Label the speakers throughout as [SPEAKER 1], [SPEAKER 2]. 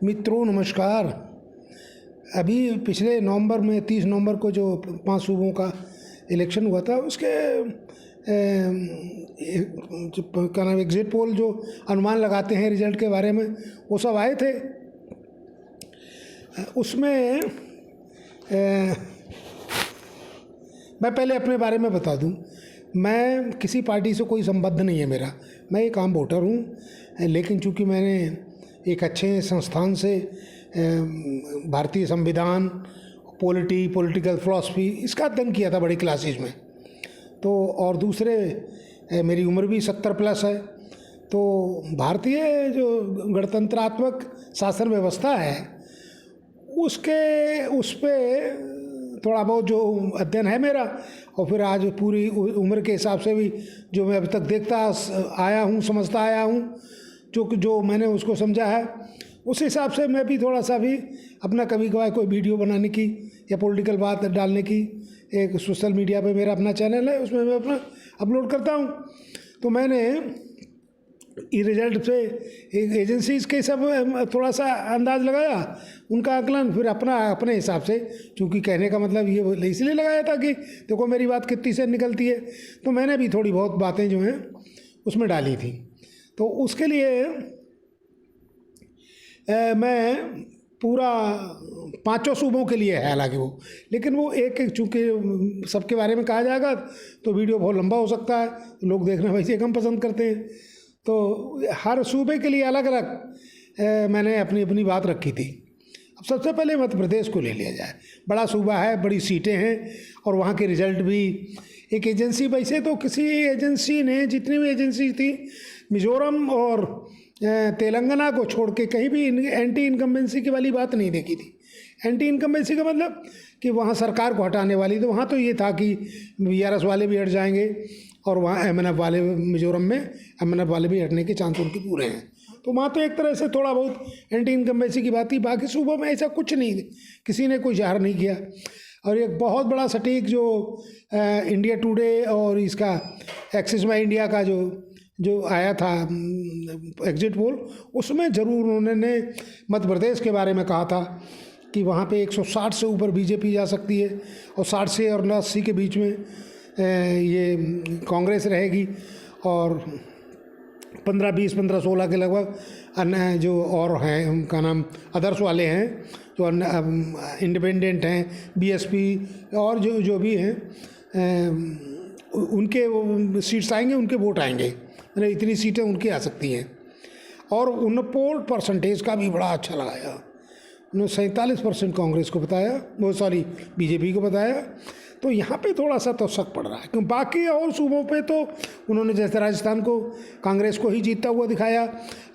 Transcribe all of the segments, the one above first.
[SPEAKER 1] मित्रों नमस्कार। अभी पिछले नवंबर में 30 नवंबर को जो 5 सूबों का इलेक्शन हुआ था उसके क्या नाम एग्जिट पोल जो अनुमान लगाते हैं रिजल्ट के बारे में वो सब आए थे। उसमें मैं पहले अपने बारे में बता दूं, मैं किसी पार्टी से कोई संबंध नहीं है मेरा। मैं एक आम वोटर हूं, लेकिन चूंकि मैंने एक अच्छे संस्थान से भारतीय संविधान, पॉलिटिकल फिलॉसफी इसका अध्ययन किया था बड़ी क्लासेज में, तो और दूसरे मेरी उम्र भी 70 प्लस है, तो भारतीय जो गणतंत्रात्मक शासन व्यवस्था है उस पे थोड़ा बहुत जो अध्ययन है मेरा, और फिर आज पूरी उम्र के हिसाब से भी जो मैं अभी तक देखता आया हूँ, समझता आया हूँ, जो मैंने उसको समझा है, उस हिसाब से मैं भी थोड़ा सा भी अपना कभी कभार कोई वीडियो बनाने की या पॉलिटिकल बात डालने की, एक सोशल मीडिया पे मेरा अपना चैनल है, उसमें मैं अपना अपलोड करता हूँ। तो मैंने ये रिजल्ट से एक एजेंसीज के सब थोड़ा सा अंदाज़ लगाया, उनका आकलन, फिर अपने हिसाब से, क्योंकि कहने का मतलब ये इसलिए लगाया था कि देखो मेरी बात कितनी से निकलती है, तो मैंने भी थोड़ी बहुत बातें जो हैं उसमें डाली थी। तो उसके लिए मैं पूरा 5 सूबों के लिए है हालांकि वो, लेकिन वो एक चूँकि सबके बारे में कहा जाएगा तो वीडियो बहुत लंबा हो सकता है, लोग देखना वैसे कम पसंद करते हैं, तो हर सूबे के लिए अलग अलग मैंने अपनी बात रखी थी। अब सबसे पहले मध्य प्रदेश को ले लिया जाए। बड़ा सूबा है, बड़ी सीटें हैं, और वहाँ के रिजल्ट भी एक एजेंसी, वैसे तो किसी एजेंसी ने, जितनी भी एजेंसी थी, मिजोरम और तेलंगाना को छोड़ के कहीं भी एंटी इनकम्बेंसी की वाली बात नहीं देखी थी। एंटी इनकम्बेंसी का मतलब कि वहाँ सरकार को हटाने वाली, तो वहाँ तो ये था कि BRS वाले भी हट जाएंगे, और वहाँ MNF वाले, मिजोरम में MNF वाले भी हटने के चांस उनके पूरे हैं। तो वहाँ तो एक तरह से थोड़ा बहुत एंटी इनकम्बेंसी की बात थी। बाकी सूबों में ऐसा कुछ नहीं, किसी ने कोई ज़ाहिर नहीं किया। और एक बहुत बड़ा सटीक जो इंडिया टुडे और इसका एक्सिस माई इंडिया का जो आया था एग्जिट पोल, उसमें ज़रूर उन्होंने मध्य प्रदेश के बारे में कहा था कि वहाँ पे 160 से ऊपर BJP जा सकती है, और 60 से और 80 के बीच में ये कांग्रेस रहेगी, और 15-16 के लगभग अन्य जो और हैं, उनका नाम अदर्स वाले हैं, जो इंडिपेंडेंट हैं, BSP और जो भी हैं, उनके सीट्स आएंगे, उनके वोट आएंगे, मतलब इतनी सीटें उनकी आ सकती हैं। और उन पोल परसेंटेज का भी बड़ा अच्छा लगाया। उन्होंने 47% कांग्रेस को बताया, वो सॉरी BJP को बताया। तो यहाँ पे थोड़ा सा तो शक पड़ रहा है, क्योंकि बाकी और सूबों पे तो उन्होंने, जैसे राजस्थान को कांग्रेस को ही जीतता हुआ दिखाया,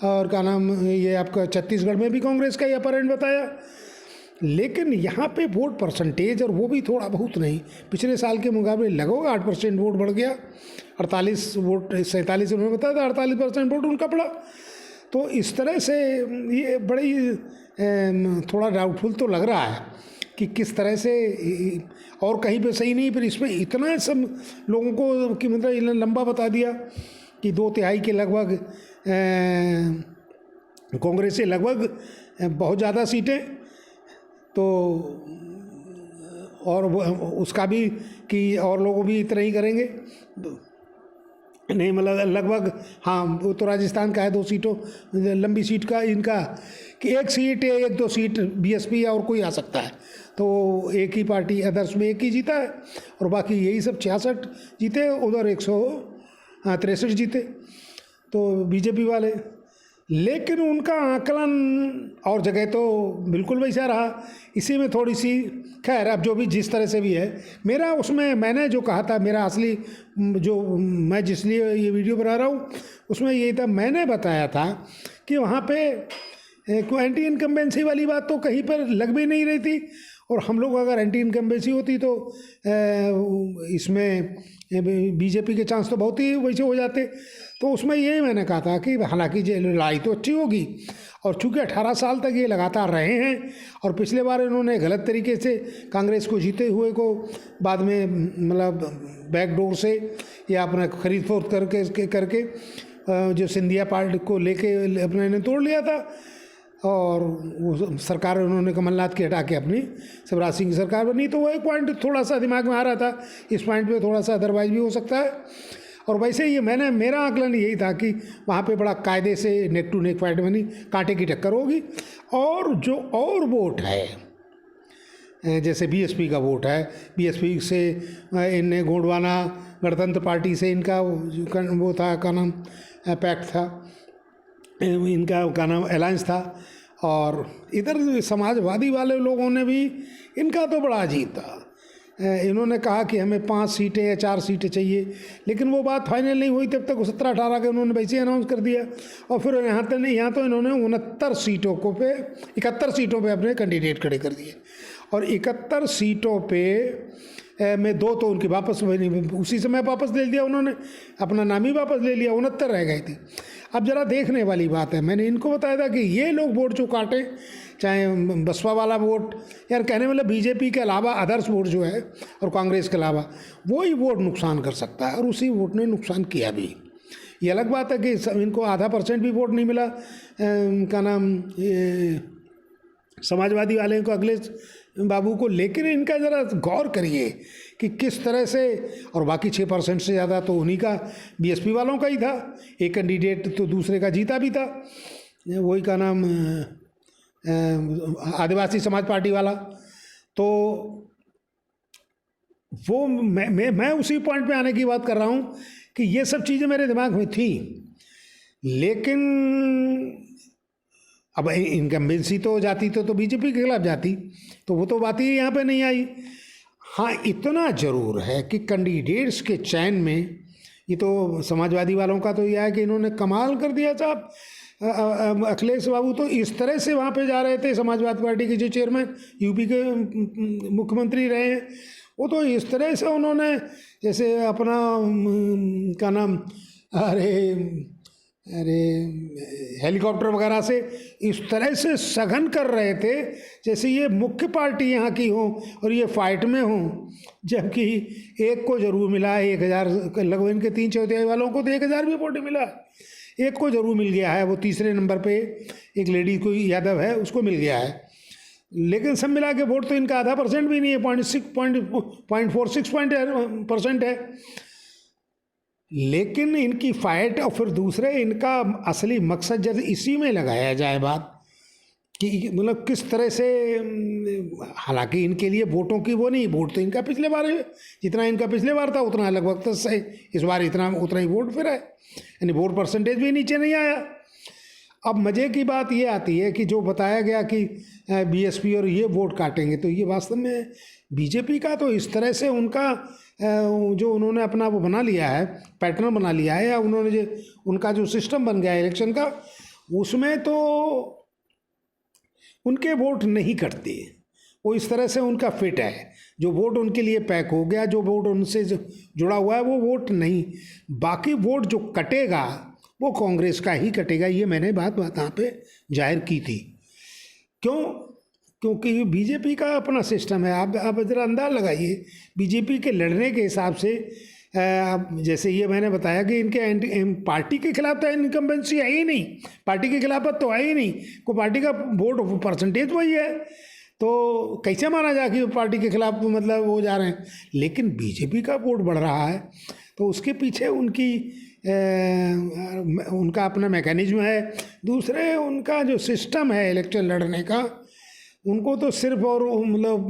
[SPEAKER 1] और क्या नाम ये आपका छत्तीसगढ़ में भी कांग्रेस का ही अपर एंड बताया। लेकिन यहाँ पे वोट परसेंटेज, और वो भी थोड़ा बहुत नहीं, पिछले साल के मुकाबले लगभग 8% वोट बढ़ गया। 47 वोट 47 उन्होंने बताया था, 48% वोट उनका पड़ा। तो इस तरह से ये बड़ी थोड़ा डाउटफुल तो लग रहा है कि किस तरह से, और कहीं पे सही नहीं, फिर इसमें इतना सब लोगों को कि मतलब लंबा बता दिया कि 2/3 के लगभग कांग्रेस से लगभग बहुत ज़्यादा सीटें, तो और उसका भी कि और लोग भी इतना ही करेंगे, नहीं मतलब लगभग, हाँ वो तो राजस्थान का है 2 सीटों, लंबी सीट का इनका कि 1 सीट या 1-2 सीट BSP या और कोई आ सकता है, तो एक ही पार्टी अदर्स में 1 ही जीता है, और बाकी यही सब 66 जीते, उधर 163 जीते तो BJP वाले। लेकिन उनका आकलन और जगह तो बिल्कुल वैसा रहा। इसी में थोड़ी सी, खैर अब जो भी जिस तरह से भी है, मेरा उसमें मैंने जो कहा था, मेरा असली जो मैं जिस लिए ये वीडियो बना रहा हूँ उसमें यही था, मैंने बताया था कि वहाँ पे कोई एंटी इनकम्बेंसी वाली बात तो कहीं पर लग भी नहीं रही थी, और हम लोग अगर एंटी इनकम्बेंसी होती तो इसमें BJP के चांस तो बहुत ही वैसे हो जाते। तो उसमें यही मैंने कहा था कि हालांकि लड़ाई तो अच्छी होगी, और चूँकि 18 साल तक ये लगातार रहे हैं, और पिछले बार इन्होंने गलत तरीके से कांग्रेस को जीते हुए को बाद में मतलब बैकडोर से या अपना खरीद फरोख्त करके जो सिंधिया पार्टी को लेके अपने ने तोड़ लिया था, और वो सरकार उन्होंने कमलनाथ की हटा के अपनी शिवराज सिंह की सरकार बनी। तो वो एक पॉइंट थोड़ा सा दिमाग में आ रहा था, इस पॉइंट पे थोड़ा सा अदरवाइज भी हो सकता है। और वैसे ये मेरा आकलन यही था कि वहाँ पे बड़ा कायदे से नेक टू नेक फाइट बनी, कांटे की टक्कर होगी। और जो और वोट है, जैसे बीएसपी का वोट है, बीएसपी से इनने गोंडवाना गणतंत्र पार्टी से इनका वो था, क्या नाम, पैक्ट था, इनका क्या नाम, अलायंस था। और इधर समाजवादी वाले लोगों ने भी, इनका तो बड़ा अजीब था। इन्होंने कहा कि हमें 5 सीटें या 4 सीटें चाहिए, लेकिन वो बात फाइनल नहीं हुई तब तक 17-18 के उन्होंने वैसे ही अनाउंस कर दिया। और फिर यहाँ तो इन्होंने 69 सीटों को पे 71 सीटों पे अपने कैंडिडेट खड़े कर दिए। और 71 सीटों पे में 2 तो उनकी वापस, उसी समय वापस ले लिया उन्होंने, अपना नाम ही वापस ले लिया, 69 रह गई थी। अब ज़रा देखने वाली बात है, मैंने इनको बताया था कि ये लोग वोट जो काटे, चाहे बसपा वाला वोट, यार कहने मतलब बीजेपी के अलावा अदर्स वोट जो है और कांग्रेस के अलावा, वही वोट नुकसान कर सकता है। और उसी वोट ने नुकसान किया भी। ये अलग बात है कि इनको आधा % भी वोट नहीं मिला, क्या नाम, समाजवादी वाले को, अखिलेश बाबू को। लेकिन इनका ज़रा गौर करिए कि किस तरह से, और बाकी 6% से ज़्यादा तो उन्हीं का, बीएसपी वालों का ही था। एक कैंडिडेट तो दूसरे का जीता भी था, वही का नाम आदिवासी समाज पार्टी वाला। तो वो मैं उसी पॉइंट पे आने की बात कर रहा हूँ कि ये सब चीज़ें मेरे दिमाग में थी, लेकिन अब इनकम्बेंसी तो जाती तो बीजेपी के खिलाफ जाती, तो वो तो बात ही यहाँ पे नहीं आई। हाँ, इतना ज़रूर है कि कैंडिडेट्स के चयन में, ये तो समाजवादी वालों का तो यह है कि इन्होंने कमाल कर दिया साहब। अखिलेश बाबू तो इस तरह से वहाँ पे जा रहे थे, समाजवादी पार्टी के जो चेयरमैन, यूपी के मुख्यमंत्री रहे हैं, वो तो इस तरह से उन्होंने जैसे अपना क्या नाम, अरे हेलीकॉप्टर वगैरह से इस तरह से सघन कर रहे थे जैसे ये मुख्य पार्टी यहाँ की हो और ये फाइट में हो। जबकि एक को जरूर मिला 1000, लगभग इनके 3/4 वालों को तो 1000 भी वोट मिला, एक को जरूर मिल गया है, वो तीसरे नंबर पे एक लेडी कोई यादव है, उसको मिल गया है। लेकिन सब मिला के वोट तो इनका आधा % भी नहीं है, 0.46% है। लेकिन इनकी फाइट, और फिर दूसरे इनका असली मकसद जैसे इसी में लगाया जाए बात कि मतलब किस तरह से, हालांकि इनके लिए वोटों की वो नहीं, वोट तो इनका पिछले बार जितना इनका पिछले बार था उतना लगभग तो सही, इस बार उतना ही वोट फिर है, यानी वोट % भी नीचे नहीं आया। अब मज़े की बात ये आती है कि जो बताया गया कि बीएसपी और ये वोट काटेंगे, तो ये वास्तव में बीजेपी का तो इस तरह से उनका जो उन्होंने अपना वो बना लिया है, पैटर्न बना लिया है, या उन्होंने जो उनका जो सिस्टम बन गया है इलेक्शन का, उसमें तो उनके वोट नहीं कटते। वो इस तरह से उनका फिट है, जो वोट उनके लिए पैक हो गया, जो वोट उनसे जुड़ा हुआ है वो वोट नहीं। बाकी वोट जो कटेगा वो कांग्रेस का ही कटेगा, ये मैंने बात यहाँ पे जाहिर की थी। क्योंकि बीजेपी का अपना सिस्टम है। आप ज़रा अंदाज़ लगाइए, बीजेपी के लड़ने के हिसाब से, जैसे ये मैंने बताया कि इनके पार्टी के खिलाफ तो इनकम्बेंसी है ही नहीं, पार्टी के खिलाफ तो है ही नहीं, को पार्टी का वोट % वही है, तो कैसे माना जाए कि पार्टी के खिलाफ मतलब वो जा रहे हैं। लेकिन बीजेपी का वोट बढ़ रहा है, तो उसके पीछे उनका अपना मैकेनिज्म है। दूसरे उनका जो सिस्टम है इलेक्शन लड़ने का, उनको तो सिर्फ और मतलब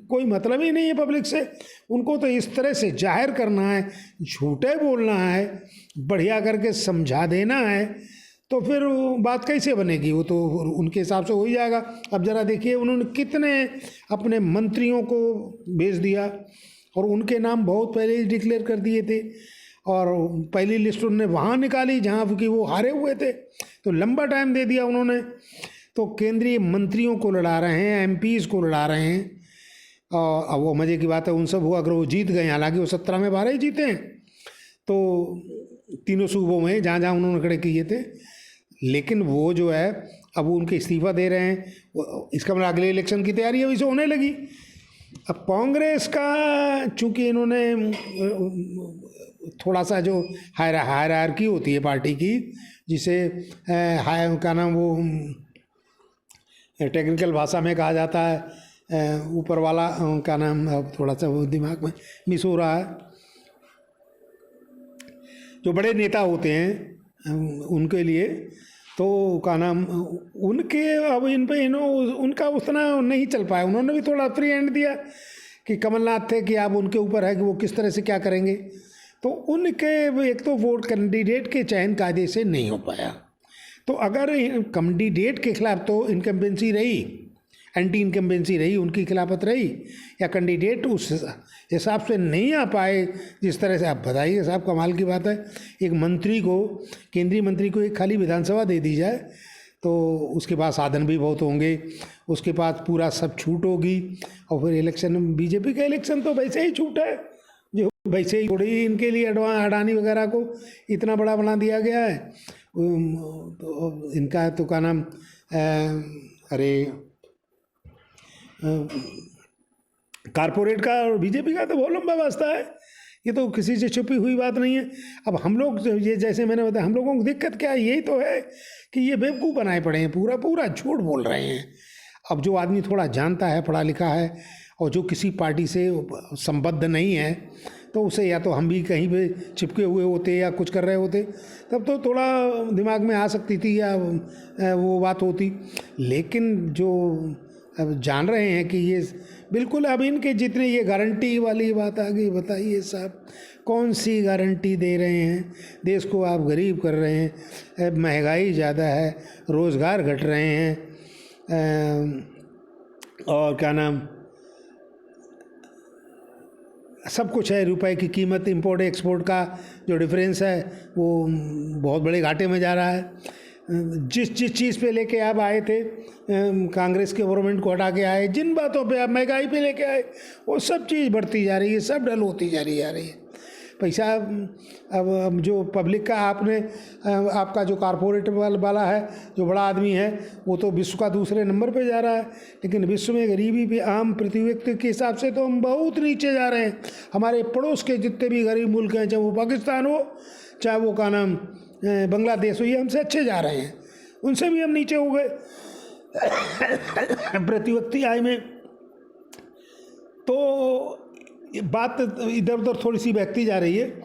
[SPEAKER 1] कोई मतलब ही नहीं है पब्लिक से। उनको तो इस तरह से जाहिर करना है, झूठे बोलना है, बढ़िया करके समझा देना है, तो फिर बात कैसे बनेगी? वो तो उनके हिसाब से हो ही जाएगा। अब ज़रा देखिए उन्होंने कितने अपने मंत्रियों को भेज दिया, और उनके नाम बहुत पहले ही डिक्लेयर कर दिए थे, और पहली लिस्ट उन्होंने वहाँ निकाली जहाँ कि वो हारे हुए थे, तो लंबा टाइम दे दिया उन्होंने। तो केंद्रीय मंत्रियों को लड़ा रहे हैं, एमपीज़ को लड़ा रहे हैं, और अब वो मज़े की बात है उन सब वो अगर वो जीत गए, हालांकि वो 17 में 12 ही जीते हैं, तो तीनों सूबों में जहाँ जहाँ उन्होंने खड़े किए थे। लेकिन वो जो है अब उनके इस्तीफा दे रहे हैं, इसका मतलब अगले इलेक्शन की तैयारी अभी से होने लगी। अब कांग्रेस का चूँकि इन्होंने थोड़ा सा जो हायरार्की होती है पार्टी की, जिसे का नाम वो टेक्निकल भाषा में कहा जाता है ऊपर वाला का नाम अब थोड़ा सा वो दिमाग में मिस हो रहा है। जो बड़े नेता होते हैं उनके लिए तो का नाम उनके अब इन पे उनका उतना नहीं चल पाया। उन्होंने भी थोड़ा फ्री हैंड दिया कि कमलनाथ थे कि आप उनके ऊपर है कि वो किस तरह से क्या करेंगे। तो उनके एक तो वोट कैंडिडेट के चयन कायदे से नहीं हो पाया। तो अगर कैंडिडेट के खिलाफ तो इनकम्बेंसी रही, एंटी इनकम्बेंसी रही, उनकी खिलाफत रही, या कैंडिडेट उस हिसाब से नहीं आ पाए जिस तरह से आप बताइए साहब, कमाल की बात है। एक मंत्री को, केंद्रीय मंत्री को एक खाली विधानसभा दे दी जाए तो उसके पास साधन भी बहुत होंगे, उसके पास पूरा सब छूट होगी। और फिर इलेक्शन, बीजेपी का इलेक्शन तो वैसे ही छूट है, जो वैसे ही थोड़ी इनके लिए अडानी वगैरह को इतना बड़ा बना दिया गया है। तो इनका तो क्या नाम अरे कारपोरेट का और बीजेपी का तो बहुत लंबा वास्ता है, ये तो किसी से छुपी हुई बात नहीं है। अब हम लोग ये जैसे मैंने बताया, हम लोगों को दिक्कत क्या है, यही तो है कि ये बेवकूफ़ बनाए पड़े हैं, पूरा पूरा झूठ बोल रहे हैं। अब जो आदमी थोड़ा जानता है, पढ़ा लिखा है, और जो किसी पार्टी से संबद्ध नहीं है, तो उसे या तो हम भी कहीं पे चिपके हुए होते या कुछ कर रहे होते, तब तो थोड़ा दिमाग में आ सकती थी या वो बात होती। लेकिन जो अब जान रहे हैं कि ये बिल्कुल, अब इनके जितने ये गारंटी वाली बात आ गई, बताइए साहब कौन सी गारंटी दे रहे हैं? देश को आप गरीब कर रहे हैं, महंगाई ज़्यादा है, रोज़गार घट रहे हैं, और क्या नाम सब कुछ है। रुपए की कीमत, इंपोर्ट एक्सपोर्ट का जो डिफरेंस है वो बहुत बड़े घाटे में जा रहा है। जिस चीज़ पे लेके आप आए थे, कांग्रेस के गवर्नमेंट को हटा के आए, जिन बातों पे आप महंगाई पे लेके आए, वो सब चीज़ बढ़ती जा रही है, सब डल होती जा रही है। पैसा अब जो पब्लिक का आपका जो कारपोरेट वाला है, जो बड़ा आदमी है, वो तो विश्व का दूसरे नंबर पे जा रहा है। लेकिन विश्व में गरीबी पे आम प्रति व्यक्ति के हिसाब से तो हम बहुत नीचे जा रहे हैं। हमारे पड़ोस के जितने भी गरीब मुल्क हैं, चाहे वो पाकिस्तान हो, चाहे वो का नाम बांग्लादेश हो, ये हमसे अच्छे जा रहे हैं, उनसे भी हम नीचे हो गए प्रति व्यक्ति आय में। तो बात इधर उधर थोड़ी सी बहती जा रही है।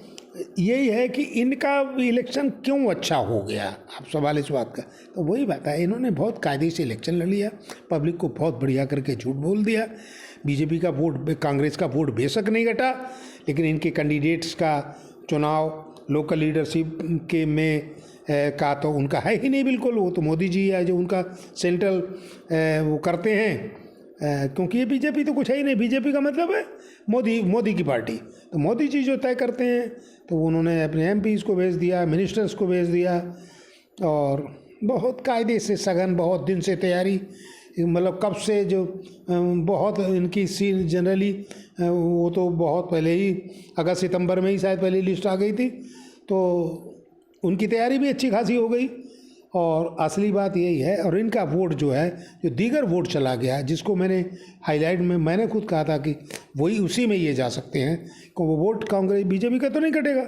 [SPEAKER 1] यही है कि इनका इलेक्शन क्यों अच्छा हो गया, आप सवाल इस बात का, तो वही बात है, इन्होंने बहुत कायदे से इलेक्शन लड़ लिया, पब्लिक को बहुत बढ़िया करके झूठ बोल दिया। बीजेपी का वोट, कांग्रेस का वोट बेशक नहीं घटा, लेकिन इनके कैंडिडेट्स का चुनाव लोकल लीडरशिप के में का तो उनका है ही नहीं बिल्कुल। वो तो मोदी जी है जो उनका सेंट्रल वो करते हैं, क्योंकि ये बीजेपी तो कुछ है ही नहीं। बीजेपी का मतलब है मोदी की पार्टी, तो मोदी जी जो तय करते हैं, तो उन्होंने अपने एमपीज़ को भेज दिया, मिनिस्टर्स को भेज दिया, और बहुत कायदे से सघन, बहुत दिन से तैयारी, मतलब कब से जो बहुत इनकी सीन जनरली वो तो बहुत पहले ही अगस्त सितंबर में ही शायद पहली लिस्ट आ गई थी, तो उनकी तैयारी भी अच्छी खासी हो गई। और असली बात यही है, और इनका वोट जो है, जो दीगर वोट चला गया, जिसको मैंने हाईलाइट में मैंने खुद कहा था कि वही उसी में ये जा सकते हैं, तो वो वोट कांग्रेस बीजेपी का तो नहीं कटेगा,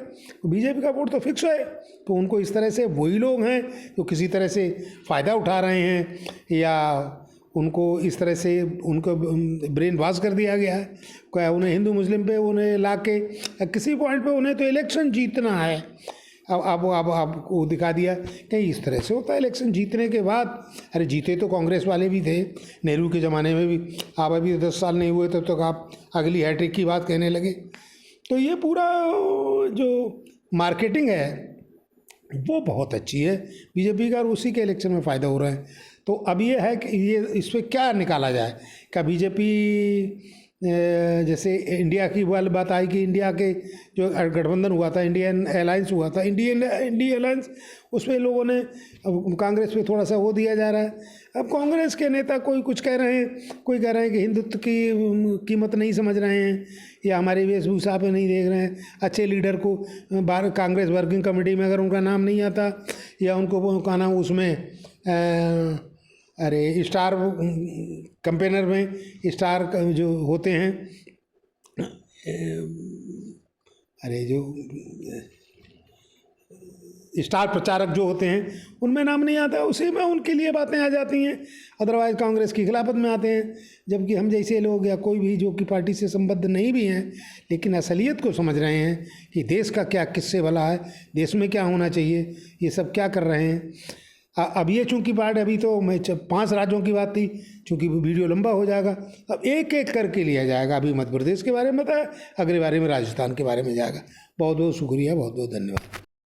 [SPEAKER 1] बीजेपी का वोट तो फिक्स है। तो उनको इस तरह से वही लोग हैं जो किसी तरह से फ़ायदा उठा रहे हैं, या उनको इस तरह से उनको ब्रेन वॉश कर दिया गया है। क्या उन्हें हिंदू मुस्लिम पे उन्हें ला के किसी पॉइंट पे उन्हें तो इलेक्शन जीतना है। अब आपको दिखा दिया कि इस तरह से होता है इलेक्शन जीतने के बाद। अरे जीते तो कांग्रेस वाले भी थे नेहरू के ज़माने में भी, आप अभी 10 साल नहीं हुए तब तक आप अगली हैट्रिक की बात कहने लगे। तो ये पूरा जो मार्केटिंग है वो बहुत अच्छी है बीजेपी का, और उसी के इलेक्शन में फ़ायदा हो रहा है। तो अब ये है कि ये इस पर क्या निकाला जाए। क्या बीजेपी जैसे इंडिया की वाली बात आई कि इंडिया के जो गठबंधन हुआ था, इंडियन अलायंस हुआ था, इंडियन अलायंस, उसमें लोगों ने कांग्रेस पे थोड़ा सा वो दिया जा रहा है। अब कांग्रेस के नेता कोई कुछ कह रहे हैं, कोई कह रहे हैं कि हिंदुत्व की कीमत नहीं समझ रहे हैं, या हमारी वेशभूषा पे नहीं देख रहे हैं। अच्छे लीडर को कांग्रेस वर्किंग कमेटी में अगर उनका नाम नहीं आता, या उनको का नाम उसमें अरे स्टार कैंपेनर में स्टार जो होते हैं, अरे जो स्टार प्रचारक जो होते हैं उनमें नाम नहीं आता, उसी में उनके लिए बातें आ जाती हैं। अदरवाइज़ कांग्रेस की खिलाफत में आते हैं। जबकि हम जैसे लोग या कोई भी जो कि पार्टी से संबद्ध नहीं भी हैं लेकिन असलियत को समझ रहे हैं कि देश का क्या किससे भला है, देश में क्या होना चाहिए, ये सब क्या कर रहे हैं। अब ये चूँकि पार्ट अभी तो मैं 5 राज्यों की बात थी, चूँकि वीडियो लंबा हो जाएगा, अब एक एक करके लिया जाएगा। अभी मध्य प्रदेश के बारे में बताया, अगले बारे में राजस्थान के बारे में जाएगा। बहुत बहुत शुक्रिया, बहुत बहुत धन्यवाद।